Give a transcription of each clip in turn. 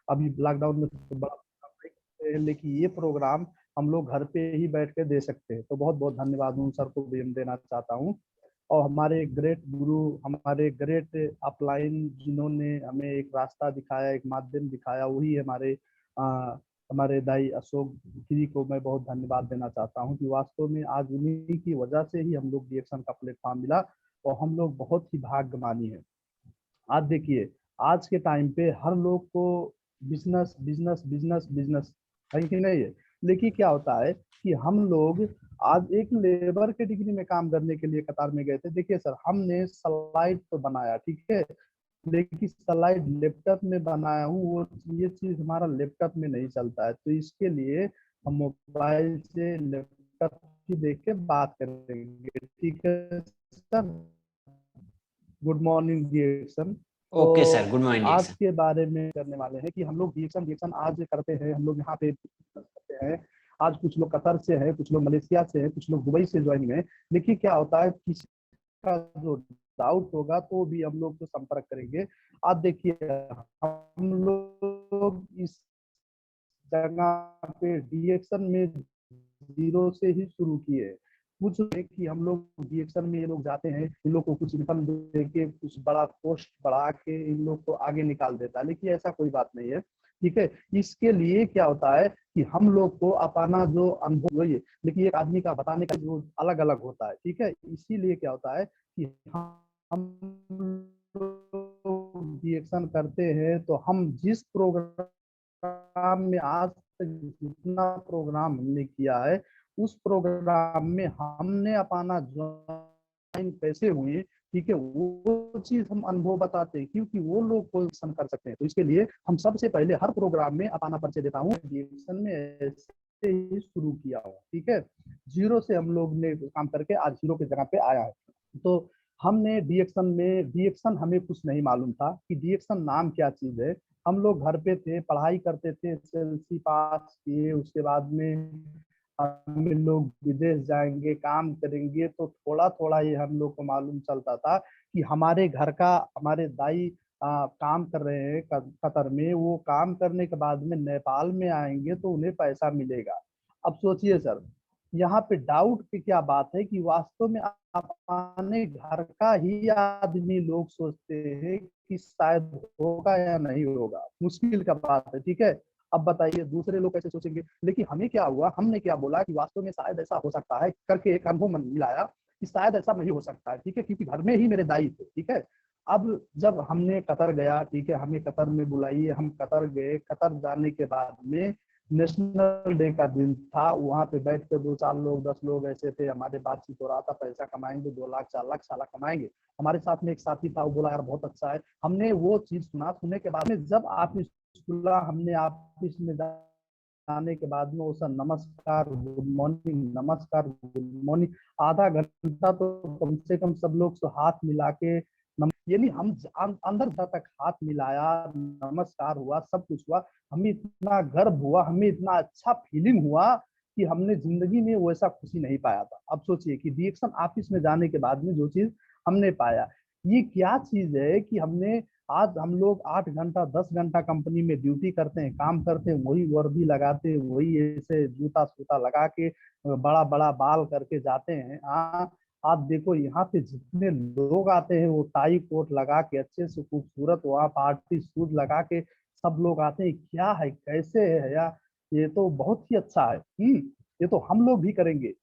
अभी लॉकडाउन में तो बड़ा लेकिन ये प्रोग्राम हम लोग घर पे ही बैठ के दे सकते हैं। तो बहुत बहुत धन्यवाद उन सर को भी हम देना चाहता हूँ। और हमारे ग्रेट गुरु, हमारे ग्रेट अपलाइन, जिन्होंने हमें एक रास्ता दिखाया, एक माध्यम दिखाया, वही हमारे दाई अशोक जी को मैं बहुत धन्यवाद देना चाहता हूँ कि वास्तव में आज उन्हीं की वजह से ही हम लोग डीएक्शन का प्लेटफॉर्म मिला और हम लोग बहुत ही भाग्यमानी है। आज देखिए, आज के टाइम पे हर लोग को बिजनेस बिजनेस बिजनेस बिजनेस है कि नहीं है। लेकिन क्या होता है कि हम लोग आज एक लेबर के डिग्री में काम करने के लिए कतार में गए थे। देखिए सर, हमने स्लाइड तो बनाया, ठीक है, लेकिन स्लाइड लैपटॉप में बनाया हूँ, वो ये चीज हमारा लैपटॉप में नहीं चलता है। तो इसके लिए हम मोबाइल से लैपटॉप की देख के बात करेंगे, ठीक है सर। गुड मॉर्निंग डिएक्शन। तो ओके सर, गुड मॉर्निंग आज सर। के बारे में करने वाले हैं कि हम लोग डिएक्शन डिएक्शन आज करते हैं, हम लोग यहाँ पे करते हैं। आज कुछ लोग कतर से हैं, कुछ लोग मलेशिया से हैं, कुछ लोग दुबई से ज्वाइन हुए हैं। देखिए क्या होता है, किसी का जो डाउट होगा तो भी हम लोग तो संपर्क करेंगे। आज देखिए, हम लोग इस जगह पे डिएक्शन में जीरो से ही शुरू किए। कुछ है कि हम लोग डिएक्शन में ये लोग जाते हैं, इन लोग को कुछ इनकम दे के कुछ बड़ा पोस्ट बढ़ा के इन लोग को आगे निकाल देता है, लेकिन ऐसा कोई बात नहीं है, ठीक है। इसके लिए क्या होता है कि हम लोग को अपना जो अनुभव है, लेकिन एक आदमी का बताने का जो अलग अलग होता है, ठीक है। इसीलिए क्या होता है कि हम रिएक्शन करते हैं तो हम जिस प्रोग्राम में आज तक जितना प्रोग्राम हमने किया है, उस प्रोग्राम में हमने अपना ज्वाइन कैसे हुए, ठीक है, वो चीज हम अनुभव बताते हैं, क्योंकि वो लोग क्वेश्चन कर सकते हैं। तो इसके लिए हम सबसे पहले हर प्रोग्राम में अपना परिचय देता हूँ। रिएक्शन में ऐसे ही शुरू किया हूँ, ठीक है। जीरो से हम लोग ने काम करके आज हीरो की जगह पे आया है। तो हमने डीएक्शन हमें कुछ नहीं मालूम था कि डीएक्शन नाम क्या चीज है। हम लोग घर पे थे, पढ़ाई करते थे, एसएसएलसी पास किए, उसके बाद में हम लोग विदेश जाएंगे, काम करेंगे, तो थोड़ा थोड़ा ये हम लोग को मालूम चलता था कि हमारे घर का, हमारे दाई काम कर रहे हैं कतर में, वो काम करने के बाद में नेपाल में आएंगे तो उन्हें पैसा मिलेगा। अब सोचिए सर, यहाँ पे डाउट की क्या बात है कि वास्तव में अपने घर का ही आदमी लोग सोचते हैं कि शायद होगा या नहीं होगा, मुश्किल का बात है, ठीक है। अब बताइए दूसरे लोग कैसे सोचेंगे। लेकिन हमें क्या हुआ, हमने क्या बोला कि वास्तव में शायद ऐसा हो सकता है करके एक अनुभव मन मिलाया कि शायद ऐसा नहीं हो सकता है, ठीक है, क्योंकि घर में ही मेरे दाई थे, ठीक है। अब जब हमने कतर गया, ठीक है, हमें कतर में बुलाइए, हम कतर गए। कतर जाने के बाद में नेशनल डे का दिन था, वहां पे बैठ के 2 4 लोग 10 लोग ऐसे थे, हमारे बातचीत हो रहा था, पैसा कमाएंगे, 2 लाख 4 लाख साला कमाएंगे। हमारे साथ में एक साथी था, वो बोला यार बहुत अच्छा है। हमने वो चीज सुना, सुनने के बाद में जब आप खुला, हमने ऑफिस में जाने के बाद में वो सर नमस्कार गुड मॉर्निंग, नमस्कार गुड मॉर्निंग, आधा घंटा तो कम से कम सब लोग से हाथ मिला के, यानी हम अंदर तक हाथ मिलाया, नमस्कार हुआ, सब कुछ हुआ। हमें इतना गर्व हुआ, हमें इतना अच्छा फीलिंग हुआ कि हमने जिंदगी में वैसा खुशी नहीं पाया था। अब सोचिए कि रिएक्शन ऑफिस में जाने के बाद में जो चीज हमने पाया, ये क्या चीज है कि हमने, आज हम लोग 8 घंटा 10 घंटा कंपनी में ड्यूटी करते हैं, काम करते हैं, वही वर्दी लगाते हैं, वही ऐसे जूता सूता लगा के बड़ा बड़ा बाल करके जाते हैं। आप देखो यहाँ पे जितने लोग आते हैं वो टाई कोट लगा के अच्छे से खूबसूरत, वहाँ पार्टी सूट लगा के सब लोग आते हैं। क्या है, कैसे है यार, ये तो बहुत ही अच्छा है। ये तो हम लोग भी करेंगे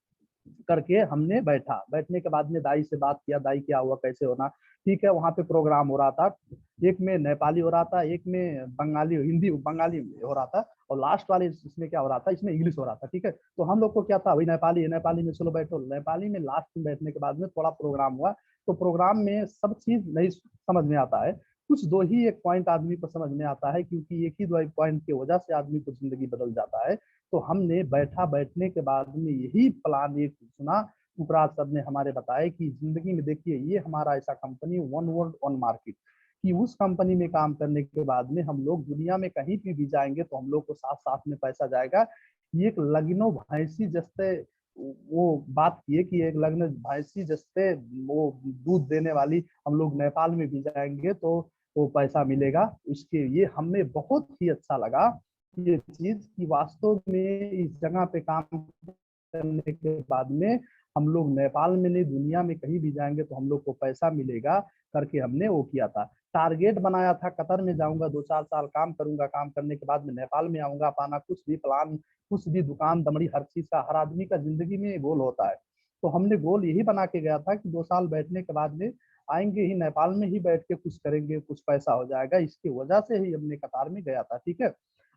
करके हमने बैठने के बाद में दाई से बात किया, दाई क्या हुआ कैसे होना, ठीक है। वहाँ पे प्रोग्राम हो रहा था, एक में नेपाली हो रहा था, एक में बंगाली, हिंदी बंगाली हो रहा था, और लास्ट वाले इसमें क्या हो रहा था, इसमें इंग्लिश हो रहा था, ठीक है। तो हम लोग को क्या था, वही नेपाली है, नेपाली में चलो बैठो। नेपाली में लास्ट में बैठने के बाद में थोड़ा प्रोग्राम हुआ, तो प्रोग्राम में सब चीज नहीं समझ में आता है, कुछ दो ही एक पॉइंट आदमी को समझ में आता है, क्योंकि एक ही दो पॉइंट की वजह से आदमी को जिंदगी बदल जाता है। तो हमने बैठने के बाद में यही प्लान एक सुना, टुकराज सर ने हमारे बताया कि जिंदगी में देखिए ये हमारा ऐसा company, one world one market, कि उस कंपनी में काम करने के बाद में हम लोग दुनिया में कहीं भी जाएंगे तो हम लोग को साथ साथ में पैसा जाएगा। ये एक लग्नो भैंसी जैसे वो बात किए कि एक लग्न भैंसी जैसे वो दूध देने वाली, हम लोग नेपाल में भी जाएंगे तो वो पैसा मिलेगा। उसके ये हमें बहुत ही अच्छा लगा ये चीज कि वास्तव में इस जगह पे काम करने के बाद में हम लोग नेपाल में नहीं, दुनिया में कहीं भी जाएंगे तो हम लोग को पैसा मिलेगा करके हमने वो किया था। टारगेट बनाया था कतर में जाऊंगा, 2-4 साल काम करूंगा, काम करने के बाद में नेपाल में आऊंगा, पाना कुछ भी प्लान, कुछ भी दुकान दमड़ी, हर चीज का, हर आदमी का जिंदगी में गोल होता है। तो हमने गोल यही बना के गया था कि 2 साल बैठने के बाद में आएंगे ही, नेपाल में ही बैठ के कुछ करेंगे, कुछ पैसा हो जाएगा, इसकी वजह से ही हमने कतार में गया था। ठीक है।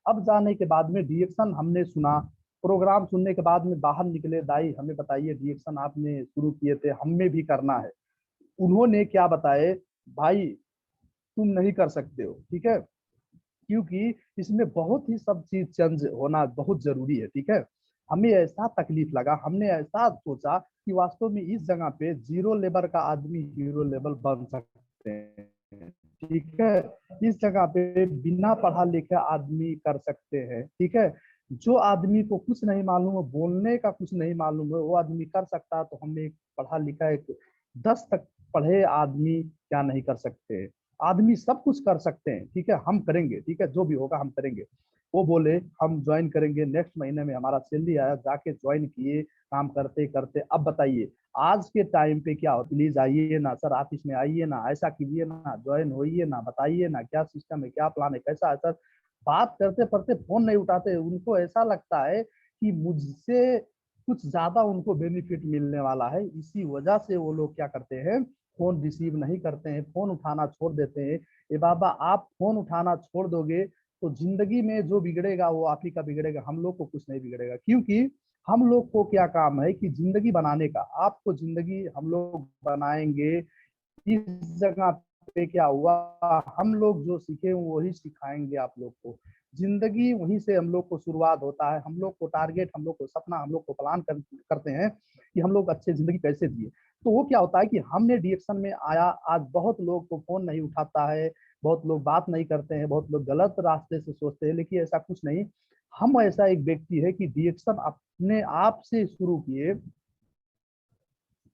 अब जाने के बाद में डिएक्शन हमने सुना, प्रोग्राम सुनने के बाद में बाहर निकले, दाई हमें बताइए डिएक्शन आपने शुरू किए थे, हमें भी करना है। उन्होंने क्या बताए, भाई तुम नहीं कर सकते हो। ठीक है, क्योंकि इसमें बहुत ही सब चीज चेंज होना बहुत जरूरी है। ठीक है, हमें ऐसा तकलीफ लगा, हमने ऐसा सोचा कि वास्तव में इस जगह पे जीरो लेवल का आदमी हीरो लेवल बन सकते हैं। ठीक है, इस जगह पे बिना पढ़ा लिखा आदमी कर सकते हैं। ठीक है, जो आदमी को कुछ नहीं मालूम है, बोलने का कुछ नहीं मालूम है, वो आदमी कर सकता है, तो हमें एक पढ़ा लिखा, एक 10 तक पढ़े आदमी क्या नहीं कर सकते? आदमी सब कुछ कर सकते हैं। ठीक है, हम करेंगे, ठीक है, जो भी होगा हम करेंगे। वो बोले हम ज्वाइन करेंगे, नेक्स्ट महीने में हमारा सैलरी आया, जाके ज्वाइन किए, काम करते करते। अब बताइए आज के टाइम पे क्या हो, प्लीज आइए ना सर, ऑफिस में आइए ना, ऐसा कीजिए ना, ज्वाइन होइए ना, बताइए ना क्या सिस्टम है, क्या प्लान है, कैसा है सर। बात करते करते फोन नहीं उठाते, उनको ऐसा लगता है कि मुझसे कुछ ज्यादा उनको बेनिफिट मिलने वाला है, इसी वजह से वो लोग क्या करते हैं, फोन रिसीव नहीं करते हैं, फोन उठाना छोड़ देते हैं। ये बाबा आप फोन उठाना छोड़ दोगे तो जिंदगी में जो बिगड़ेगा वो आप ही का बिगड़ेगा, हम लोग को कुछ नहीं बिगड़ेगा। क्योंकि हम लोग को क्या काम है कि जिंदगी बनाने का, आपको जिंदगी हम लोग बनाएंगे। इस जगह पे क्या हुआ, हम लोग जो सीखे वही सिखाएंगे आप लोग को। जिंदगी वहीं से हम लोग को शुरुआत होता है। हम लोग को टारगेट, हम लोग को सपना, हम लोग को प्लान करते हैं कि हम लोग अच्छे जिंदगी कैसे जिए। तो वो क्या होता है कि हमने डिएक्शन में आया, आज बहुत लोग को फोन नहीं उठाता है, बहुत लोग बात नहीं करते हैं, बहुत लोग गलत रास्ते से सोचते हैं, लेकिन ऐसा कुछ नहीं। हम ऐसा एक व्यक्ति है कि डिएक्शन अपने आप से शुरू किए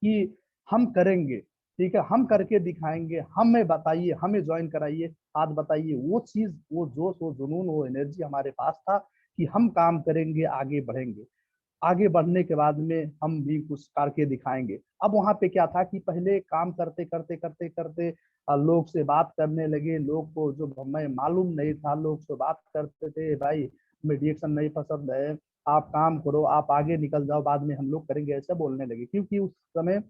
कि हम करेंगे। ठीक है, हम करके दिखाएंगे, हमें बताइए, हमें ज्वाइन कराइए। आज बताइए वो चीज, वो जोश, वो जुनून, वो एनर्जी हमारे पास था कि हम काम करेंगे, आगे बढ़ेंगे। आगे बढ़ने के बाद में हम भी कुछ करके दिखाएंगे। अब वहां पे क्या था कि पहले काम करते करते करते करते लोग से बात करने लगे, लोग को जो हमें मालूम नहीं था, लोग से बात करते थे, भाई मेडिएशन नहीं पसंद है, आप काम करो, आप आगे निकल जाओ, बाद में हम लोग करेंगे, ऐसे बोलने लगे। क्योंकि उस समय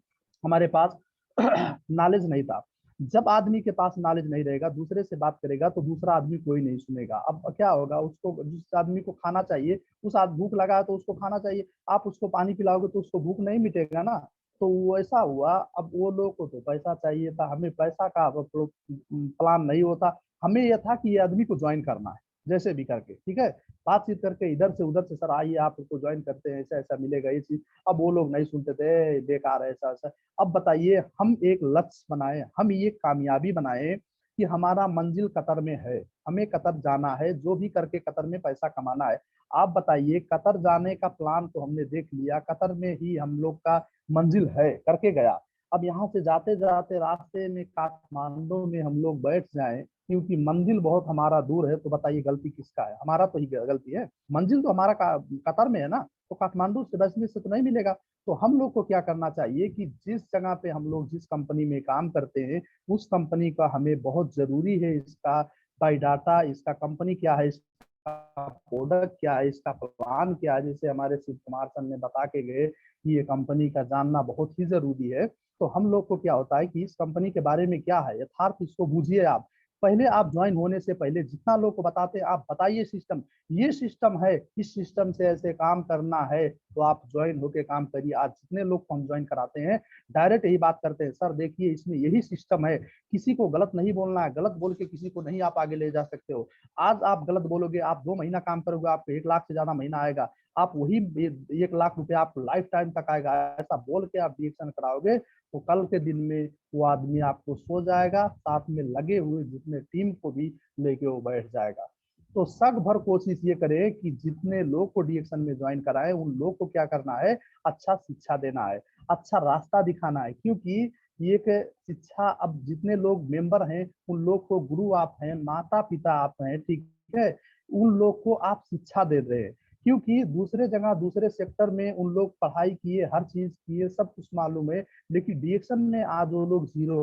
हमारे पास नॉलेज नहीं था। जब आदमी के पास नॉलेज नहीं रहेगा, दूसरे से बात करेगा तो दूसरा आदमी कोई नहीं सुनेगा। अब क्या होगा, उसको, जिस आदमी को खाना चाहिए, उस आदमी भूख लगा है तो उसको खाना चाहिए, आप उसको पानी पिलाओगे तो उसको भूख नहीं मिटेगा ना। तो वो ऐसा हुआ। अब वो लोग को तो पैसा चाहिए था, हमें पैसा का प्लान नहीं होता। हमें यह था कि ये आदमी को ज्वाइन करना है जैसे भी करके। ठीक है, बातचीत करके इधर से उधर से, सर आइए आपको ज्वाइन करते हैं, ऐसा ऐसा मिलेगा ये चीज। अब वो लोग नहीं सुनते थे, बेकार है ऐसा ऐसा। अब बताइए हम एक लक्ष्य बनाए, हम ये कामयाबी बनाए कि हमारा मंजिल कतर में है, हमें कतर जाना है, जो भी करके कतर में पैसा कमाना है। आप बताइए, कतर जाने का प्लान तो हमने देख लिया, कतर में ही हम लोग का मंजिल है, करके गया। अब यहाँ से जाते जाते रास्ते में काठमांडू में हम लोग बैठ जाएं, क्योंकि मंजिल बहुत हमारा दूर है, तो बताइए गलती किसका है? हमारा तो ही गलती है। मंजिल तो हमारा कतर में है ना, तो काठमांडू से बचने से तो नहीं मिलेगा। तो हम लोग को क्या करना चाहिए कि जिस जगह पे हम लोग, जिस कंपनी में काम करते हैं, उस कंपनी का हमें बहुत जरूरी है, इसका बायोडाटा, इसका कंपनी क्या है, इसका प्रोडक्ट क्या है, इसका प्लान क्या है। जैसे हमारे शिव कुमार सर ने बता के गए कि ये कंपनी का जानना बहुत ही जरूरी है। तो हम लोग को क्या होता है कि इस कंपनी के बारे में क्या है यथार्थ, इसको बूझिए आप। पहले आप ज्वाइन होने से पहले जितना लोग को बताते हैं, आप बताइए सिस्टम, ये सिस्टम है, इस सिस्टम से ऐसे काम करना है, तो आप ज्वाइन होके काम करिए। आज जितने लोग को हम ज्वाइन कराते हैं, डायरेक्ट यही बात करते हैं, सर देखिए इसमें यही सिस्टम है, किसी को गलत नहीं बोलना है, गलत बोल के किसी को नहीं आप आगे ले जा सकते हो। आज आप गलत बोलोगे, आप 2 महीना काम करोगे, आपको 1 लाख से ज्यादा महीना आएगा, आप वही 1 लाख रुपए आपको लाइफ टाइम तक आएगा। ऐसा बोल के आप डिएक्शन कराओगे तो कल के दिन में वो आदमी आपको सो जाएगा, साथ में लगे हुए जितने टीम को भी लेके वो बैठ जाएगा। तो सग भर कोशिश ये करें कि जितने लोग को डिएक्शन में ज्वाइन कराए, उन लोग को क्या करना है, अच्छा शिक्षा देना है, अच्छा रास्ता दिखाना है। क्योंकि ये कि शिक्षा, अब जितने लोग मेंबर हैं उन लोग को गुरु आप हैं, माता पिता आप हैं, ठीक है, उन लोग को आप शिक्षा दे रहे हैं। क्योंकि दूसरे जगह दूसरे सेक्टर में उन लोग पढ़ाई किए, हर चीज किए, सब कुछ मालूम है, लेकिन डीएक्शन में आज वो लोग जीरो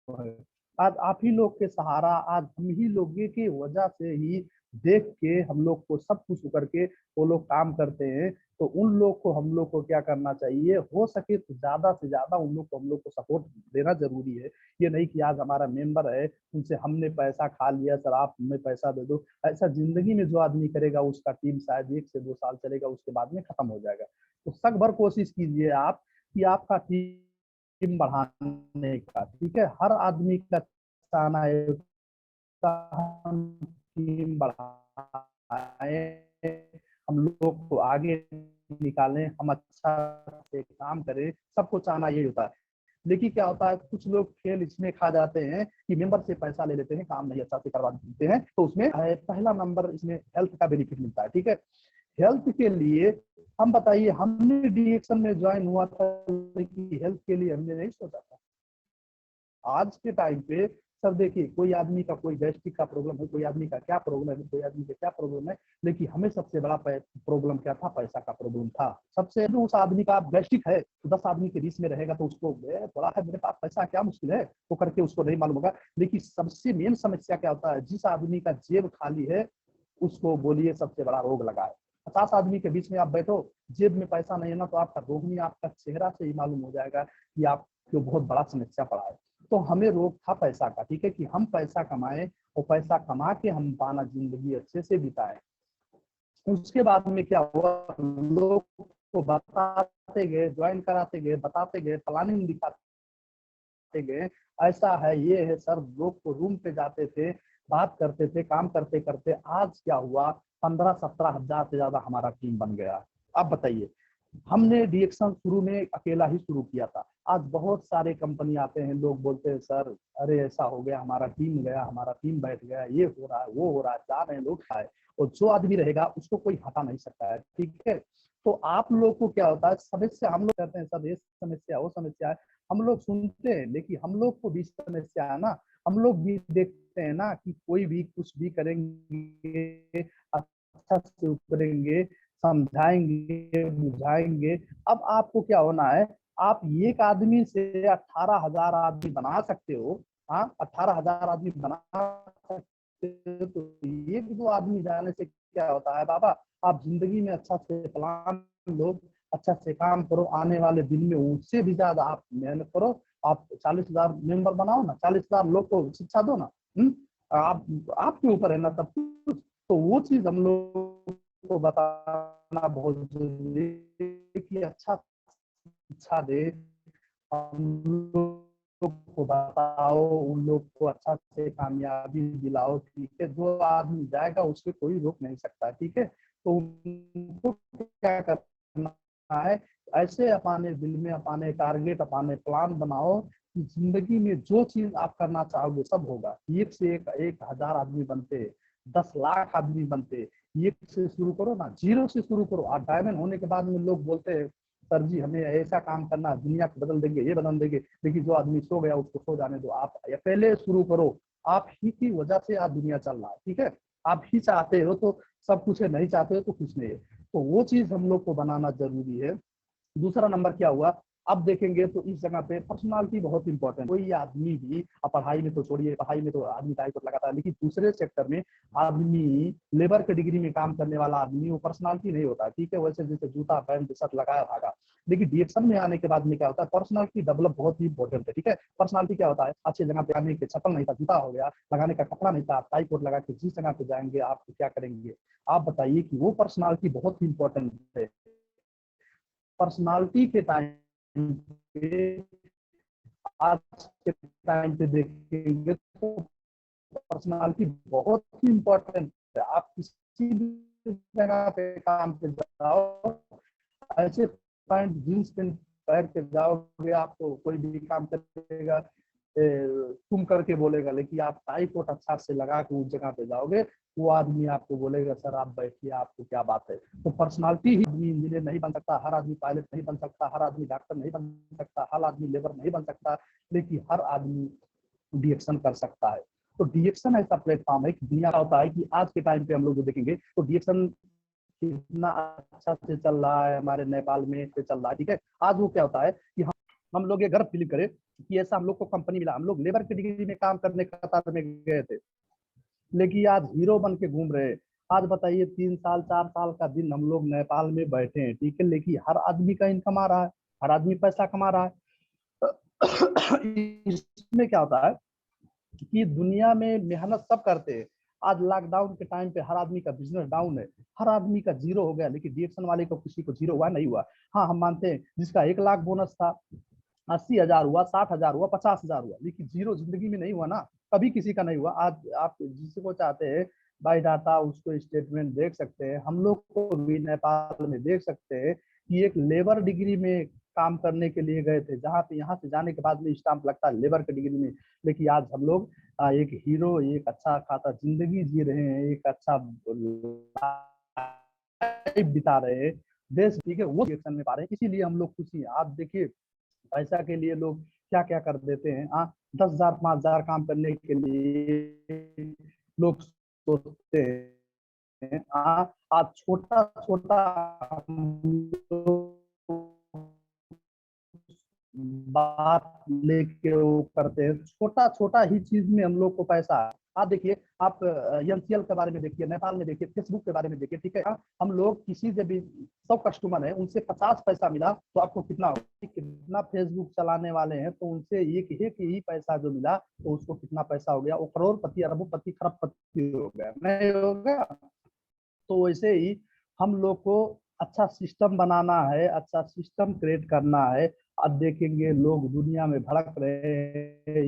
है। आज आप ही लोग के सहारा, आज हम ही लोग की वजह से ही देख के हम लोग को सब कुछ करके वो लोग काम करते हैं। तो उन लोग को, हम लोग को क्या करना चाहिए, हो सके तो ज्यादा से ज्यादा उन लोग को, हम लोग को सपोर्ट देना जरूरी है। ये नहीं कि आज हमारा मेंबर है, उनसे हमने पैसा खा लिया, सर आप हमें पैसा दे दो। ऐसा जिंदगी में जो आदमी करेगा उसका टीम शायद 1 से 2 साल चलेगा, उसके बाद में खत्म हो जाएगा। तो सक भर कोशिश कीजिए आप कि आपका टीम बढ़ाने का, ठीक है, हर आदमी का चाहना है हम टीम बढ़ाए, हम लोग को आगे निकालें, हम अच्छा से काम करें, सबको चाहना यही होता है। लेकिन क्या होता है, कुछ लोग खेल इसमें खा जाते हैं कि मेंबर से पैसा ले लेते हैं, काम नहीं अच्छा से करवा देते हैं, तो उसमें पहला नंबर इसमें हेल्थ का बेनिफिट मिलता है, ठीक है। हेल्थ के लिए हम बताइए, हमने डीएक्शन में ज्वाइन हुआ था लेकिन हेल्थ के लिए हमने नहीं सोचा था। आज के टाइम पे सर देखिए, कोई आदमी का कोई गैस्ट्रिक का प्रॉब्लम है, कोई आदमी का क्या प्रॉब्लम है, कोई आदमी का क्या प्रॉब्लम है, लेकिन हमें सबसे बड़ा प्रॉब्लम क्या था, पैसा का प्रॉब्लम था। सबसे उस आदमी का गैस्ट्रिक है तो 10 आदमी के बीच में रहेगा तो उसको बड़ा है, मेरे पास पैसा क्या मुश्किल है, वो करके उसको नहीं मालूम होगा। लेकिन सबसे मेन समस्या क्या होता है, जिस आदमी का जेब खाली है उसको बोलिए सबसे बड़ा रोग लगा है। 50 आदमी के बीच में आप बैठो, जेब में पैसा नहीं है ना, तो आपका रोग नहीं, आपका चेहरा से ही मालूम हो जाएगा कि आपको बहुत बड़ा समस्या पड़ा है। तो हमें रोग था पैसा का, ठीक है, कि हम पैसा कमाएं और पैसा कमा के हम पाना जिंदगी अच्छे से बिताएं। उसके बाद में क्या हुआ, लोग को बताते गए, ज्वाइन कराते गए, बताते गए, प्लानिंग दिखाते गए, ऐसा है, ये है सर। लोग को रूम पे जाते थे, बात करते थे, काम करते करते आज क्या हुआ, 15-17 हजार से ज्यादा हमारा टीम बन गया। अब बताइए, हमने डीएक्शन शुरू में अकेला ही शुरू किया था, आज बहुत सारे कंपनी आते हैं, लोग बोलते हैं सर अरे ऐसा हो गया, हमारा टीम गया, हमारा टीम बैठ गया, ये हो रहा है, वो हो रहा है, जा रहे हैं लोग आए, और जो आदमी रहेगा उसको कोई हटा नहीं सकता है, ठीक है। तो आप लोग को क्या होता है, समस्या हम लोग कहते हैं सर ये समस्या वो समस्या है, हम लोग सुनते हैं, लेकिन हम लोग को भी समस्या है ना, हम लोग भी देखते हैं ना कि कोई भी कुछ भी करेंगे अच्छा से करेंगे, समझाएंगे, बुझाएंगे। अब आपको क्या होना है, आप एक आदमी से 18 हजार आदमी बना सकते हो। हाँ, 18 हजार आदमी बना सकते हो, तो एक दो आदमी जाने से क्या होता है बाबा, आप जिंदगी में अच्छा से प्लान लो, अच्छा से काम करो, आने वाले दिन में उससे भी ज्यादा आप मेहनत करो। आप 40 हजार मेंबर बनाओ ना, 40 हजार लोग को शिक्षा दो ना। आप आपके ऊपर है ना सब कुछ। तो वो चीज हम लोग को बताना बहुत जरूरी है कि अच्छा शिक्षा दे, हम लोग को बताओ, उन लोग को अच्छा से कामयाबी दिलाओ, ठीक है। जो आदमी जाएगा उससे कोई रोक नहीं सकता, ठीक है। तो उनको क्या करना है, ऐसे अपने दिल में अपने टारगेट, अपने प्लान बनाओ कि जिंदगी में जो चीज आप करना चाहोगे सब होगा। एक से एक हजार आदमी बनते, 10 लाख आदमी बनते। एक से शुरू करो ना, जीरो से शुरू करो। आप डायमंड होने के बाद में लोग बोलते हैं सर जी हमें ऐसा काम करना, दुनिया को बदल देंगे, ये बदल देंगे, लेकिन जो आदमी सो गया उसको सो जाने दो। आप पहले शुरू करो, आप ही की वजह से आज दुनिया चल रहा है, ठीक है। आप ही चाहते हो तो सब कुछ है, नहीं चाहते हो तो कुछ नहीं है। तो वो चीज हम लोग को बनाना जरूरी है। दूसरा नंबर क्या हुआ, अब देखेंगे तो इस जगह पे पर्सनालिटी बहुत इंपॉर्टेंट। कोई आदमी भी, अब पढ़ाई में तो छोड़िए, पढ़ाई में तो आदमी टाइप लगाता है, लेकिन दूसरे सेक्टर में आदमी, लेबर के डिग्री में काम करने वाला आदमी, वो पर्सनालिटी नहीं होता, ठीक है। वैसे जैसे जूता पैंट शर्ट लगाया भागा, लेकिन डीएक्शन में आने के बाद में क्या होता है, पर्सनालिटी डेवलप बहुत ही इंपॉर्टेंट है, ठीक है। पर्सनालिटी क्या होता है, अच्छी जगह पे आने के चप्पल नहीं था, जूता हो गया, लगाने का कपड़ा नहीं था, टाई कोट लगा के जिस जगह पे जाएंगे आप क्या करेंगे, आप बताइए कि वो पर्सनालिटी बहुत ही इंपॉर्टेंट है। पर्सनालिटी के टाइम पे, आज के टाइम पे देखेंगे तो पर्सनालिटी बहुत ही इम्पोर्टेंट है। आप किसी भी जगह पे काम पे जाओ, ऐसे पैंट जींस पेंट पहन के जाओगे, आपको कोई भी काम करेगा तुम करके बोलेगा, लेकिन आप टाई कोट अच्छा से लगा के उस जगह पे जाओगे, वो आदमी आपको बोलेगा सर आप बैठिए, आपको क्या बात है। तो पर्सनालिटी ही, आदमी इंजीनियर नहीं बन सकता, हर आदमी पायलट नहीं बन सकता, हर आदमी डॉक्टर नहीं बन सकता, हर आदमी लेबर नहीं बन सकता, लेकिन हर आदमी डीएक्शन कर सकता है। तो डीएक्शन ऐसा प्लेटफॉर्म है कि दुनिया का होता है कि आज के टाइम पे हम लोग जो देखेंगे तो डीएक्शन कितना अच्छा से चल रहा है हमारे नेपाल में से चल रहा है। ठीक है, आज वो क्या होता है कि हम लोग ये गर्व फील करें कि ऐसा हम लोग को कंपनी मिला। हम लोग लेबर की डिग्री में काम करने कतार में गए थे, लेकिन आज हीरो बन के घूम रहे हैं। आज बताइए 3 साल 4 साल का दिन हम लोग नेपाल में बैठे हैं, ठीक है, लेकिन हर आदमी का इनकम आ रहा है, हर आदमी पैसा कमा रहा है। इसमें क्या होता है कि दुनिया में मेहनत सब करते हैं। आज लॉकडाउन के टाइम पे हर आदमी का बिजनेस डाउन है, हर आदमी का जीरो हो गया, लेकिन डीएक्शन वाले को किसी को जीरो हुआ नहीं हुआ। हाँ, हम मानते हैं जिसका 1 लाख बोनस था, 80,000 हुआ, 60,000 हुआ, 50,000 हुआ, लेकिन जीरो जिंदगी में नहीं हुआ ना, कभी किसी का नहीं हुआ। आज आप जिसको चाहते हैं बाई डाटा उसको स्टेटमेंट देख सकते हैं, हम लोग को भी नेपाल में देख सकते हैं कि एक लेबर डिग्री में काम करने के लिए गए थे, जहाँ पे यहाँ से जाने के बाद में स्टाम्प लगता है लेबर की डिग्री में, लेकिन आज हम लोग एक हीरो, एक अच्छा खाता जिंदगी जी रहे हैं, एक अच्छा लाइफ बिता रहे हैं देश, ठीक है, वो एक्शन में पा रहे हैं, इसीलिए हम लोग खुशी हैं। आप देखिए पैसा के लिए लोग क्या क्या कर देते हैं। 10,000 5,000 काम करने के लिए लोग सोचते हैं। आज छोटा छोटा बात लेके वो करते हैं, छोटा छोटा ही चीज में हम लोग को पैसा है। आप देखिए, आप एनसीएल के बारे में देखिए, नेपाल में देखिए, फेसबुक के बारे में देखिए, ठीक है, हम लोग किसी से भी 100 कस्टमर है, उनसे 50 पैसा मिला तो आपको कितना होगा, कितना फेसबुक चलाने वाले हैं तो उनसे एक एक ही पैसा जो मिला तो उसको कितना पैसा हो गया, वो करोड़पति अरबोपति खरबपति हो गया, नहीं हो गया। तो वैसे ही हम लोग को अच्छा सिस्टम बनाना है, अच्छा सिस्टम क्रिएट करना है। अब देखेंगे लोग दुनिया में भड़क रहे हैं,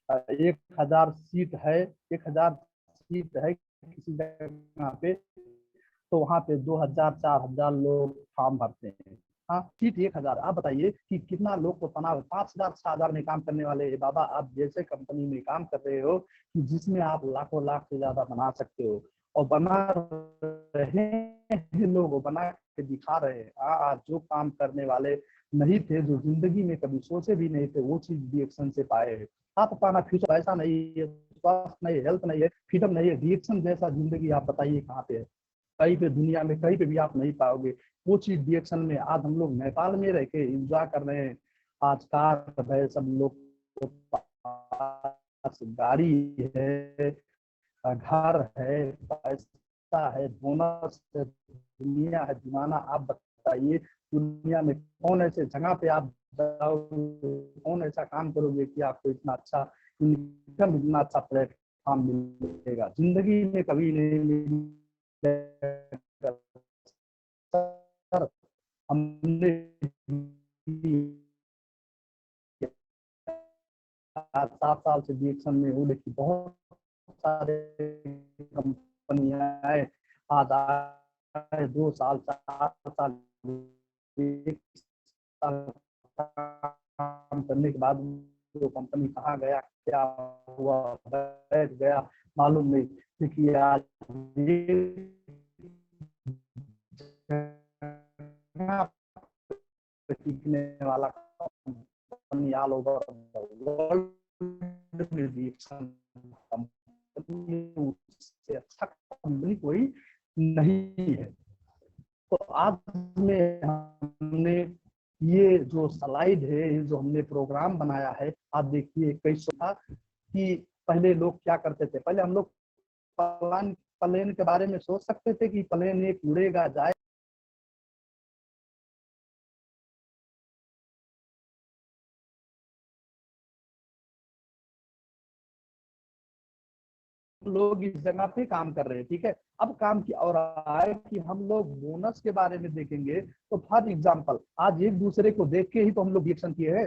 1,000 सीट है, 1,000 सीट है किसी जगह पे, तो वहाँ पे 2,000 4,000 लोग फॉर्म भरते हैं। हाँ, सीट 1,000, आप बताइए कि कितना लोग को तनाव। 5,000 6,000 में काम करने वाले बाबा, आप जैसे कंपनी में काम कर रहे हो कि जिसमें आप लाखों लाख से ज्यादा बना सकते हो, और बना रहे हैं लोग, बना के दिखा रहे हैं। आज जो काम करने वाले नहीं थे, जो जिंदगी में कभी सोचे भी नहीं थे, वो चीज डीएक्शन से पाए हैं। आप अपना फ्यूचर ऐसा नहीं है, स्वास्थ्य नहीं है, हेल्थ नहीं है, फ्रीडम नहीं है, डीएक्शन जैसा जिंदगी आप बताइए कहाँ पे है। कहीं पे दुनिया में कहीं पे भी आप नहीं पाओगे वो चीज डीएक्शन में। आज हम लोग नेपाल में रह के एंजॉय कर रहे हैं। आज कार है, सब लोग के पास गाड़ी है, घर है, पैसा है, बोनस है, दुनिया है, दीवाना। आप बताइए दुनिया में कौन ऐसे जगह पे आप जाओगे, कौन ऐसा काम करोगे कि आपको इतना अच्छा इनकम, इतना अच्छा प्लेटफॉर्म मिलेगा, जिंदगी में कभी नहीं मिलेगा। सर, हमने 7 साल से डीएक्शन में हूँ, लेकिन बहुत सारे कंपनियां आए, आज आए 2 साल 4 साल 1 साल काम करने के बाद वो कंपनी कहाँ गया, क्या हुआ, बैठ गया, मालूम नहीं। देखिए आज टिकने वाला कंपनी ऑल ओवर वर्ल्ड में भी उससे अच्छा कंपनी कोई नहीं है। तो आज में हमने ये जो स्लाइड है, ये जो हमने प्रोग्राम बनाया है, आप देखिए कैसे था कि पहले लोग क्या करते थे। पहले हम लोग प्लेन के बारे में सोच सकते थे कि प्लेन एक उड़ेगा जाए, लोग इस जगह पे काम कर रहे हैं, ठीक है। अब काम की और आए कि हम लोग बोनस के बारे में देखेंगे। तो फॉर एग्जांपल आज एक दूसरे को देख के ही तो हम लोग रिएक्शन किए हैं।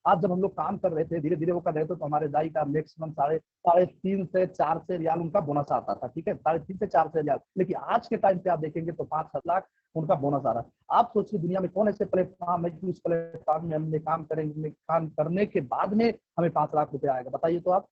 आज जब हम लोग काम कर रहे थे, धीरे धीरे वो कर रहे थे, तो हमारे दाई का मैक्सिमम साढ़े साढ़े 3 से 4 रियाल उनका बोनस आता था, ठीक है, 3.5 से 4 रियाल। लेकिन आज के टाइम पे आप देखेंगे तो 5-7 लाख उनका बोनस आ रहा है। आप सोचिए दुनिया में कौन ऐसे प्लेटफॉर्म है कि उस प्लेटफॉर्म में हमने काम करेंगे, काम करने के बाद में हमें 5 लाख रुपए आएगा, बताइए तो आप।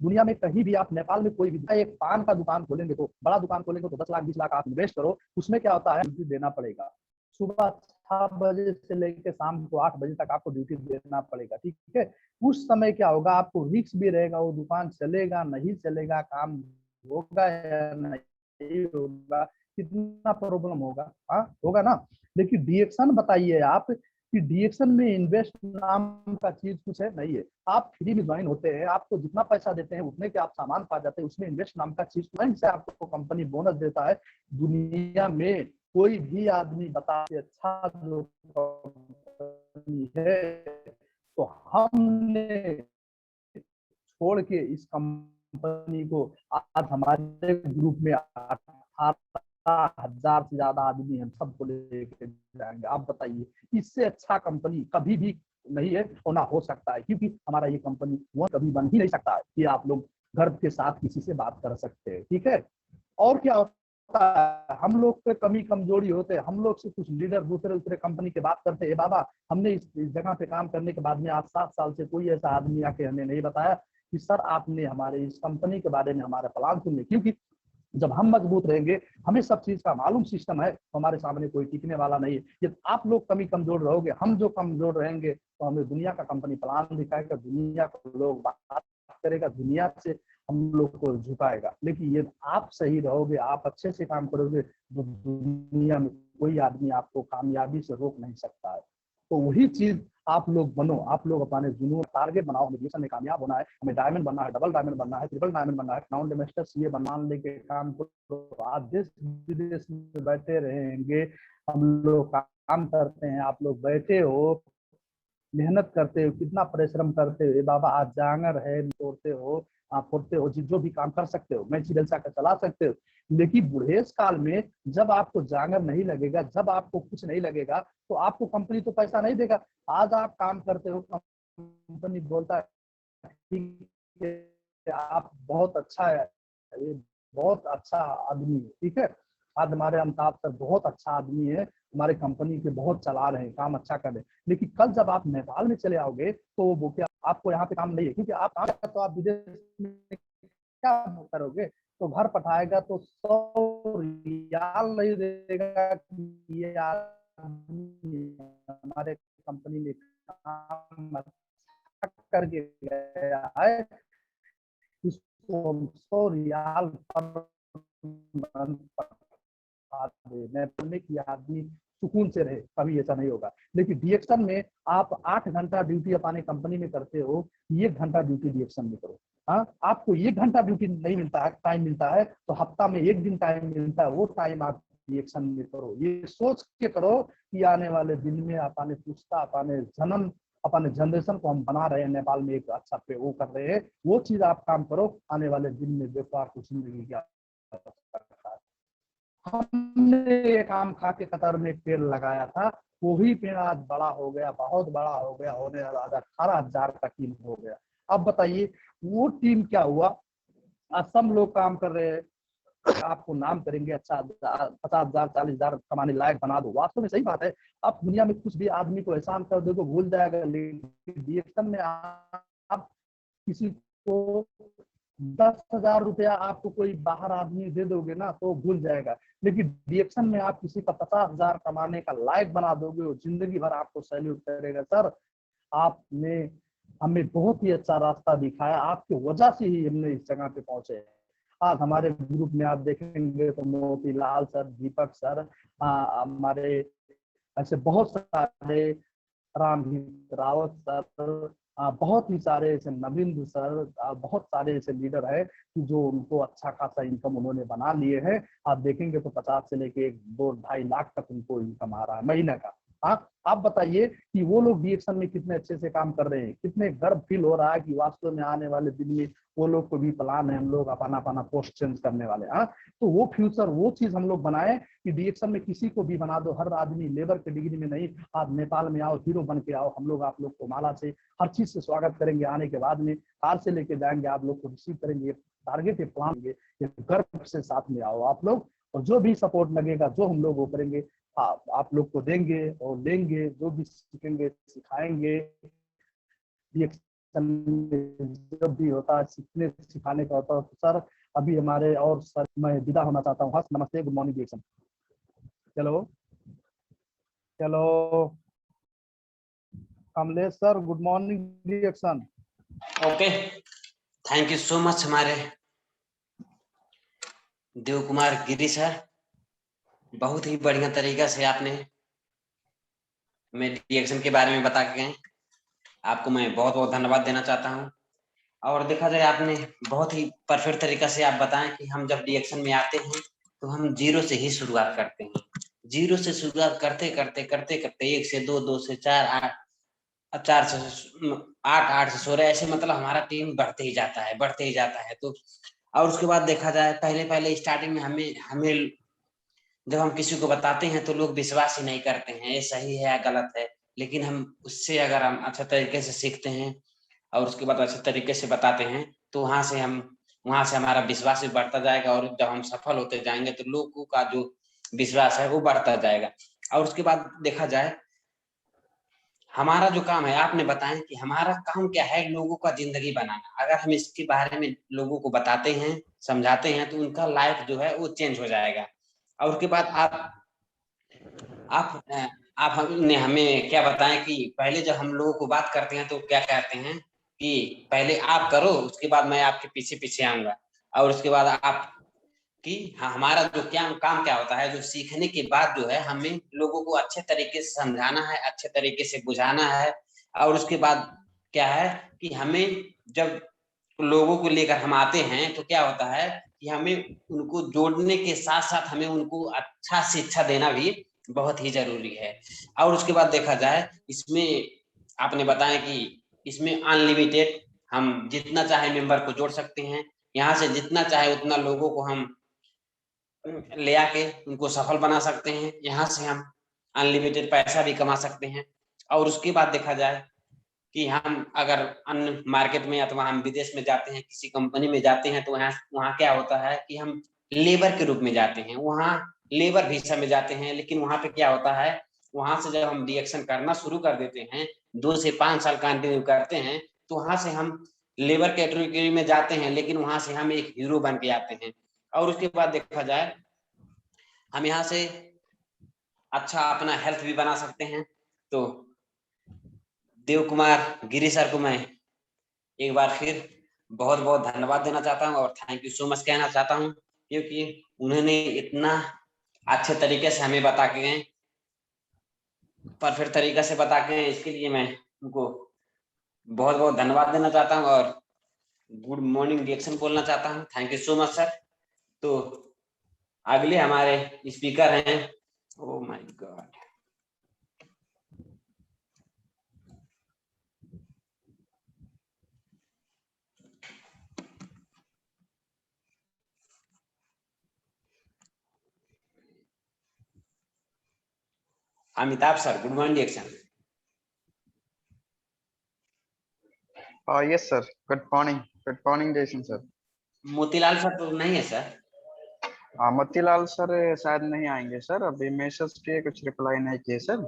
दुनिया में कहीं भी आप नेपाल में कोई भी एक पान का दुकान खोलेंगे, तो बड़ा दुकान खोलेंगे तो 10 लाख 20 लाख आप इन्वेस्ट करो, उसमें क्या होता है ड्यूटी देना पड़ेगा। सुबह 6 बजे से लेकर शाम को 8 बजे तक आपको ड्यूटी देना पड़ेगा, ठीक है। उस समय क्या होगा, आपको रिस्क भी रहेगा, वो दुकान चलेगा नहीं चलेगा, काम होगा या नहीं होगा, कितना प्रॉब्लम होगा, हाँ होगा ना। लेकिन डीएक्शन बताइए आप कि डीएक्शन में इन्वेस्ट नाम का चीज कुछ है नहीं है। आप फ्री में ज्वाइन होते हैं, आपको जितना पैसा देते हैं उतने के आप सामान पा जाते हैं, उसमें इन्वेस्ट नाम का चीज नहीं से आपको कंपनी बोनस देता है। दुनिया में कोई भी आदमी बता अच्छा जो कंपनी है, तो हमने छोड़ के इस कंपनी को, आज हमारे ग्रुप में 18,000 से ज्यादा आदमी हैं, सबको लेके जाएंगे। आप बताइए इससे अच्छा कंपनी कभी भी नहीं है और ना हो सकता है, क्योंकि हमारा ये कंपनी वो कभी बन ही नहीं सकता है कि आप लोग गर्व के साथ किसी से बात कर सकते हैं, ठीक है। और क्या होता है, हम लोग पे कमी कमजोरी होते हैं, हम लोग से कुछ लीडर दूसरे दूसरे कंपनी की बात करते हैं। बाबा हमने इस जगह पे काम करने के बाद में आज 7 साल से कोई ऐसा आदमी आके हमें नहीं बताया कि सर आपने हमारे इस कंपनी के बारे में हमारा प्लान सुनिए। क्योंकि जब हम मजबूत रहेंगे, हमें सब चीज का मालूम सिस्टम है, तो हमारे सामने कोई टिकने वाला नहीं है। जब आप लोग कमी कमजोर रहोगे, हम जो कमजोर रहेंगे, तो हमें दुनिया का कंपनी प्लान दिखाएगा, दुनिया को लोग बात करेगा, दुनिया से हम लोग को झुकाएगा। लेकिन ये आप सही रहोगे, आप अच्छे से काम करोगे, तो दुनिया में कोई आदमी आपको कामयाबी से रोक नहीं सकता है। तो वही चीज आप लोग बनो, आप लोग अपने जुनून टारगेट बनाओ, हमें मिशन में कामयाब होना है, हमें डायमंड बनना है, डबल डायमंड बनना है, ट्रिपल डायमंड बनना है, क्राउन मास्टर सीए बनने के काम को। तो आप देश विदेश में बैठे रहेंगे, हम लोग काम करते हैं, आप लोग बैठे हो, मेहनत करते हो, कितना परिश्रम करते हो, बाबा आज जांगर है तोड़ते हो, आप फोड़ते हो, जो भी काम कर सकते हो, मैं चिड़लसा का चला सकते हो। लेकिन बुढ़ेस काल में जब आपको जांगर नहीं लगेगा, जब आपको कुछ नहीं लगेगा, तो आपको कंपनी तो पैसा नहीं देगा। आज आप काम करते हो, कंपनी बोलता है ठीक है आप बहुत अच्छा है, ये बहुत अच्छा आदमी है, ठीक है। आज हमारे अमिताभ सर बहुत अच्छा आदमी है, हमारे कंपनी के बहुत चला रहे हैं, काम अच्छा कर रहे हैं। लेकिन कल जब आप नेपाल में चले आओगे, तो वो क्या आपको यहाँ पे काम नहीं है, क्योंकि आप काम तो आप विदेश में क्या करोगे। तो घर पठाएगा तो 100 रियाल नहीं देगा कि ये आदमी हमारे कंपनी में काम अच्छा करके गया है, इसको हम 100 रियाल पर बोलने की आदमी सुकून से रहे, कभी ऐसा नहीं होगा। लेकिन डीएक्शन में आप 8 घंटा ड्यूटी अपने कंपनी में करते हो, 1 घंटा ड्यूटी डीएक्शन में करो। हाँ, आपको 1 घंटा ड्यूटी नहीं मिलता है, टाइम मिलता है, तो हफ्ता में 1 दिन टाइम मिलता है, वो टाइम आप डीएक्शन में करो। ये सोच के करो कि आने वाले दिन में अपने पुस्ता, अपने जन्म, अपने जनरेशन को हम बना रहे हैं, नेपाल में एक अच्छा पे वो कर रहे हैं, वो चीज आप काम करो, आने वाले दिन में देखो आपको जिंदगी क्या। हमने ये काम खा के कतर में एक पेड़ लगाया था, वही पेड़ आज बड़ा हो गया, बहुत बड़ा हो गया, होने आज 18,000 का टीम हो गया। अब बताइए वो टीम क्या हुआ। आज सब लोग काम कर रहे हैं, आपको नाम करेंगे, अच्छा 50,000 40,000 कमाने लायक बना दो, वास्तव में सही बात है। आप दुनिया में कुछ भी आदमी को एहसान कर दो तो भूल जाएगा, लेकिन डीएक्शन में आप किसी को 10,000 रुपया आपको कोई बाहर आदमी दे दोगे ना, तो भूल जाएगा। लेकिन डीएक्शन में आप किसी का 50,000 कमाने का लायक बना दोगे, वो जिंदगी भर आपको सैल्यूट करेगा। सर आपने हमें बहुत ही अच्छा रास्ता दिखाया, आपकी वजह से ही हमने इस जगह पे पहुंचे। आज हमारे ग्रुप में आप देखेंगे तो मोतीलाल सर, दीपक सर, हमारे ऐसे बहुत सारे, रामजीत रावत सर, बहुत ही सारे ऐसे नवीन सर, बहुत सारे ऐसे लीडर है कि जो उनको अच्छा खासा इनकम उन्होंने बना लिए हैं। आप देखेंगे तो 50 से लेके 2-2.5 लाख तक उनको इनकम आ रहा है महीने का। आप बताइए कि वो लोग डीएक्शन में कितने अच्छे से काम कर रहे हैं, कितने गर्व फील हो रहा है कि वास्तव में आने वाले दिन में वो लोग को भी प्लान है, हम लोग अपना अपना पोस्ट चेंज करने वाले हैं। तो वो फ्यूचर, वो चीज हम लोग बनाए कि डीएक्शन में किसी को भी बना दो, हर आदमी लेबर के डिग्री में नहीं, आप नेपाल में आओ, हीरो बन के आओ, हम लोग आप लोग को माला से हर चीज से स्वागत करेंगे, आने के बाद में कार से लेके जाएंगे, आप लोग को रिसीव करेंगे, टारगेट प्लान गर्व से साथ में आओ आप लोग, और जो भी सपोर्ट लगेगा, जो हम लोग वो करेंगे, आप लोग को देंगे और लेंगे, जो भी सीखेंगे सिखाएंगे। जब भी होता है सीखने सिखाने का होता है। तो सर अभी हमारे, और सर मैं विदा होना चाहता हूँ। नमस्ते, गुड मॉर्निंग डीएक्शन। चलो चलो कमलेश सर, गुड मॉर्निंग डीएक्शन। Okay, thank you so much हमारे देव कुमार गिरी सर, बहुत ही बढ़िया तरीका से आपने मैं डीएक्शन के बारे में बता के गए। आपको मैं बहुत बहुत धन्यवाद देना चाहता हूँ। और देखा जाए आपने बहुत ही परफेक्ट तरीका से आप बताएं कि हम जब डीएक्शन में आते हैं तो हम जीरो से ही शुरुआत करते हैं। जीरो से शुरुआत करते करते करते करते 1 से 2, 2 से 4, 8, 4 से 8, 8 से 16, ऐसे मतलब हमारा टीम बढ़ते ही जाता है, बढ़ते ही जाता है। तो और उसके बाद देखा जाए पहले पहले स्टार्टिंग में हमें जब हम किसी को बताते हैं तो लोग विश्वास ही नहीं करते हैं, ये सही है या गलत है। लेकिन हम उससे अगर हम अच्छे तरीके से सीखते हैं और उसके बाद अच्छे तरीके से बताते हैं तो वहां से हमारा विश्वास भी बढ़ता जाएगा, और जब हम सफल होते जाएंगे तो लोगों का जो विश्वास है वो बढ़ता जाएगा। और उसके बाद देखा जाए हमारा जो काम है, आपने बताया कि हमारा काम क्या है, लोगों का जिंदगी बनाना। अगर हम इसके बारे में लोगों को बताते हैं, समझाते हैं, तो उनका लाइफ जो है वो चेंज हो जाएगा। और उसके बाद आप आप हमने हमें क्या बताएं कि पहले जब हम लोगों को बात करते हैं तो क्या कहते हैं कि पहले आप करो, उसके बाद मैं आपके पीछे पीछे आऊंगा। और उसके बाद आप कि हाँ, हमारा जो क्या काम क्या होता है, जो सीखने के बाद जो है हमें लोगों को अच्छे तरीके से समझाना है, अच्छे तरीके से बुझाना है। और उसके बाद क्या है कि हमें जब लोगों को लेकर हम आते हैं तो क्या होता है कि हमें उनको जोड़ने के साथ साथ हमें उनको अच्छा शिक्षा देना भी बहुत ही जरूरी है। और उसके बाद देखा जाए इसमें आपने बताया कि इसमें अनलिमिटेड हम जितना चाहे मेंबर को जोड़ सकते हैं, यहाँ से जितना चाहे उतना लोगों को हम ले आके उनको सफल बना सकते हैं। यहाँ से हम अनलिमिटेड पैसा भी कमा सकते हैं। और उसके बाद देखा जाए कि हम अगर अन्य मार्केट में अथवा हम विदेश में जाते हैं, किसी कंपनी में जाते हैं, तो वहाँ क्या होता है कि हम लेबर के रूप में जाते हैं, वहाँ लेबर वीजा में जाते हैं। लेकिन वहाँ पे क्या होता है, वहां से जब हम डीएक्शन करना शुरू कर देते हैं, 2 से 5 साल कंटिन्यू करते हैं, तो वहां से हम लेबर कैटेगरी में जाते हैं, लेकिन वहां से हम एक हीरो बन के आते हैं। और उसके बाद देखा जाए हम यहाँ से अच्छा अपना हेल्थ भी बना सकते हैं। तो देव कुमार गिरी सर को मैं एक बार फिर बहुत बहुत धन्यवाद देना चाहता हूँ और थैंक यू सो मच कहना चाहता हूँ, क्योंकि उन्होंने इतना अच्छे तरीके से हमें बता के गए, परफेक्ट तरीके से बता के गए। इसके लिए मैं उनको बहुत बहुत धन्यवाद देना चाहता हूँ और गुड मॉर्निंग डीएक्शन बोलना चाहता हूँ। Thank you so much sir. तो अगले हमारे स्पीकर हैं, oh my god, Amitabh sir, good morning डीएक्शन। Yes sir, good morning Jason sir. Motilal sir तो नहीं है सर? मोतीलाल सर शायद नहीं आएंगे सर, अभी मैसेज किए, कुछ रिप्लाई नहीं किए सर।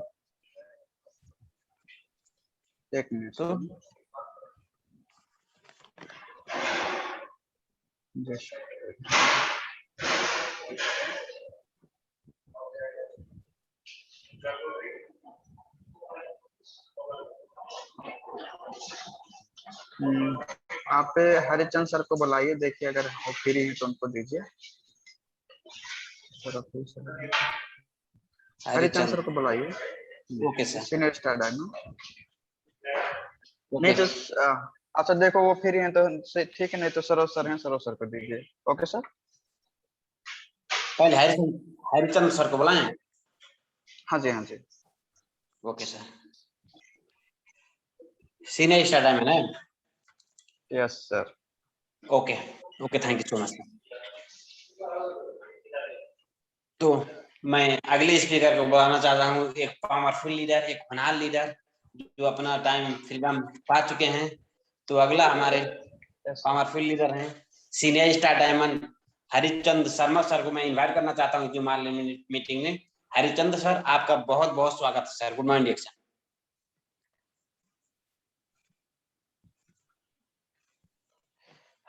एक मिनट तो आप हरिचंद सर को बुलाइए, देखिए अगर वो फ्री है तो उनको दीजिए। हरिचंद सर को बुलाइए। ओके सर, सीनियर स्टार है ना? नहीं तो अच्छा देखो वो फ्री हैं तो ठीक है, नहीं तो सरोज सर हैं, सरोज सर को दीजिए। ओके सर, पहले हरिचंद सर को बुलाएं। हाँ जी हाँ जी। Okay sir, senior star diamond है। Yes sir. Okay okay, thank you so much. तो मैं अगले स्पीकर को बुलाना चाहता हूँ, एक पावरफुल लीडर, एक होनहार लीडर जो अपना टाइम फ्रीडम पा चुके हैं। तो अगला हमारे पावरफुल लीडर हैं senior star diamond Harichand Sharma sir को मैं इनवाइट करना चाहता हूँ जो मान मीटिंग में। हरिचंद सर, आपका बहुत बहुत स्वागत है sir. Good morning sir.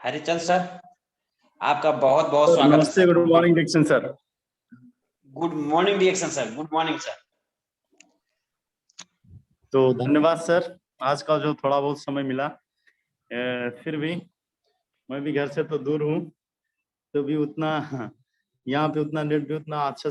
Harichand sir, आपका बहुत बहुत स्वागत है। नमस्ते, good morning Dixon sir. Good morning Dixon sir, good morning sir. तो धन्यवाद सर, आज का जो थोड़ा बहुत समय मिला। फिर भी मैं भी घर से तो दूर हूँ, तो भी उतना यहाँ पे उतना नेट भी उतना अच्छा से